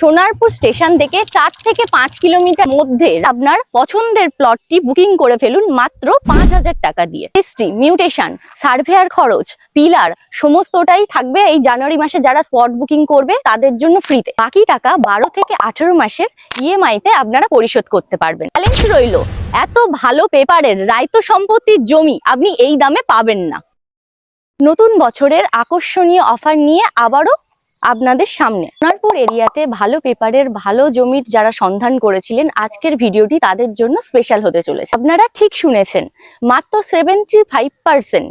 Sonarpur station থেকে 4 থেকে 5 kilometre মধ্যে আপনার পছন্দের প্লটটি বুকিং করে ফেলুন মাত্র 5,000 টাকা দিয়ে। রেজিস্ট্রি, মিউটেশন, সার্ভেয়ার খরচ, পিলার সমস্তটাই থাকবে এই জানুয়ারি মাসে যারা স্পট বুকিং করবে তাদের জন্য ফ্রিতে। বাকি টাকা 12 থেকে 18 মাসের ইএমআই তে আপনারা পরিশোধ করতে পারবেন। চ্যালেঞ্জ রইল, এত ভালো পেপারের রায়ত সম্পত্তির জমি আপনি এই দামে পাবেন না। নতুন বছরের আকর্ষণীয় অফার নিয়ে আবারও আপনাদের সামনে। সোনারপুর এরিয়াতে ভালো পেপারের ভালো জমির যারা সন্ধান করেছিলেন, আজকের ভিডিওটি তাদের জন্য স্পেশাল হতে চলেছে। আপনারা ঠিক শুনেছেন, মাত্র 75%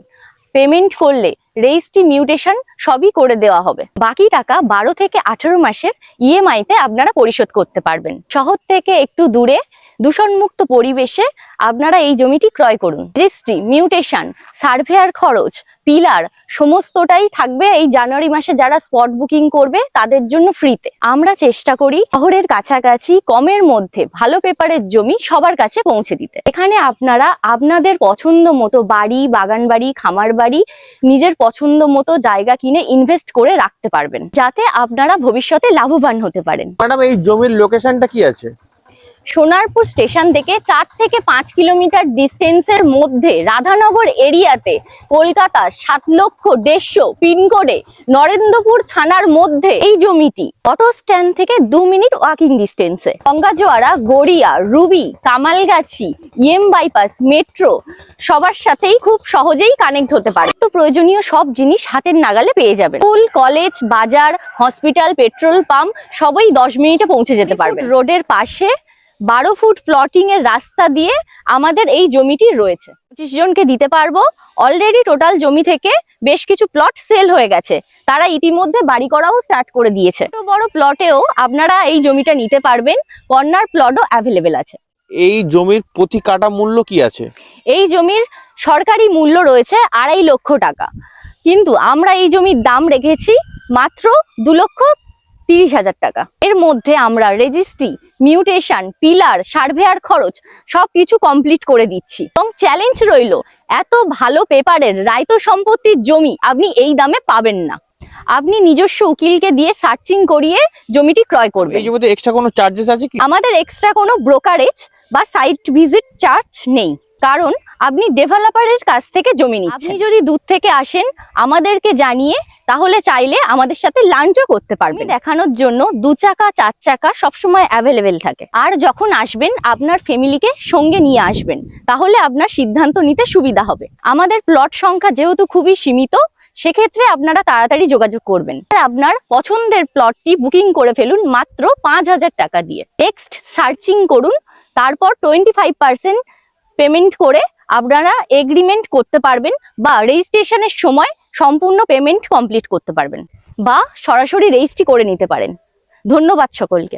পেমেন্ট করলে রেজিস্ট্রি, মিউটেশন সবই করে দেওয়া হবে। বাকি টাকা 12 থেকে 18 মাসের ইএমআই তে আপনারা পরিশোধ করতে পারবেন। শহর থেকে একটু দূরে দূষণমুক্ত পরিবেশে আপনারা এই জমিটি ক্রয় করুন। রেজিস্ট্রি, মিউটেশন, সার্ভেয়ার খরচ, পিলার সমস্তটাই থাকবে এই জানুয়ারি মাসে যারা স্পট বুকিং করবে তাদের জন্য ফ্রিতে। আমরা চেষ্টা করি শহরের কাছাকাছি কমের মধ্যে ভালো পেপারের জমি সবার কাছে পৌঁছে দিতে। এখানে আপনারা আপনাদের পছন্দ মতো বাড়ি, বাগান বাড়ি, খামার বাড়ি, নিজের পছন্দ মতো জায়গা কিনে ইনভেস্ট করে রাখতে পারবেন, যাতে আপনারা ভবিষ্যতে লাভবান হতে পারেন। ম্যাডাম, এই জমির লোকেশনটা কি আছে? সোনারপুর স্টেশন থেকে 4 থেকে 5 কিলোমিটার ডিস্টেন্সের মধ্যে রাধানগর এরিয়াতে, কলকাতা 7,150,000 পিনকোডে, নরেন্দ্রপুর থানার মধ্যে এই জমিটি অটো স্ট্যান্ড থেকে 2 মিনিট ওয়াকিং ডিস্টেন্সে। Gangajoara, Garia, Ruby, Kamalgachi, bypass, metro সবার সাথেই খুব সহজেই কানেক্ট হতে পারে। তো প্রয়োজনীয় সব জিনিস হাতের নাগালে পেয়ে যাবেন। স্কুল, কলেজ, বাজার, হসপিটাল, পেট্রোল পাম্প সবই 10 মিনিটে পৌঁছে যেতে পারবে। রোডের পাশে 12 ফুট প্লটিং এর রাস্তা দিয়ে আমাদের এই জমিটি রয়েছে। 25 জনকে দিতে পারবো। অলরেডি টোটাল জমি থেকে বেশ কিছু প্লট সেল হয়ে গেছে, তারা ইতিমধ্যে বাড়ি করাও স্টার্ট করে দিয়েছে। ছোট বড় প্লটেও আপনারা এই জমিটা নিতে পারবেন, কর্নার প্লটও অ্যাভেলেবেল আছে। এই জমির প্রতি কাঠা মূল্য কি আছে? এই জমির সরকারি মূল্য রয়েছে 2.5 লক্ষ টাকা, কিন্তু আমরা এই জমির দাম রেখেছি মাত্র 2,30,000 টাকা। এর মধ্যে আমরা রেজিস্ট্রি, মিউটেশন, পিলার, সার্ভেয়ার খরচ সবকিছু কমপ্লিট করে দিচ্ছি। এবং চ্যালেঞ্জ রইল, এত ভালো পেপারের রায়ত সম্পত্তির জমি আপনি এই দামে পাবেন না। আপনি নিজস্ব উকিলকে দিয়ে সার্চিং করিয়ে জমিটি ক্রয় করবেন। এই জমিতে এক্সট্রা কোনো চার্জেস আছে কি? আমাদের এক্সট্রা কোনো ব্রোকারেজ বা সাইট ভিজিট চার্জ নেই, কারণ আপনি ডেভেলপারের কাছ থেকে জমি নিচ্ছেন। আপনি যদি দূর থেকে আসেন আমাদেরকে জানিয়ে, তাহলে চাইলে আমাদের সাথে লাঞ্চও করতে পারবেন। দেখানোর জন্য 2 চাকা 4 চাকা সবসময় অ্যাভেলেবেল থাকে। আর যখন আসবেন আপনার ফ্যামিলিকে সঙ্গে নিয়ে আসবেন, তাহলে আপনার সিদ্ধান্ত নিতে সুবিধা হবে। আমাদের প্লট সংখ্যা যেহেতু খুবই সীমিত, সেক্ষেত্রে আপনারা তাড়াতাড়ি যোগাযোগ করবেন। আপনার পছন্দের প্লটটি বুকিং করে ফেলুন মাত্র 5,000 টাকা দিয়ে। টেক্সট সার্চিং করুন, তারপর 25% পেমেন্ট করে আপনারা এগ্রিমেন্ট করতে পারবেন, বা রেজিস্ট্রেশনের সময় সম্পূর্ণ পেমেন্ট কমপ্লিট করতে পারবেন, বা সরাসরি রেজিস্ট্রি করে নিতে পারেন। ধন্যবাদ সকলকে।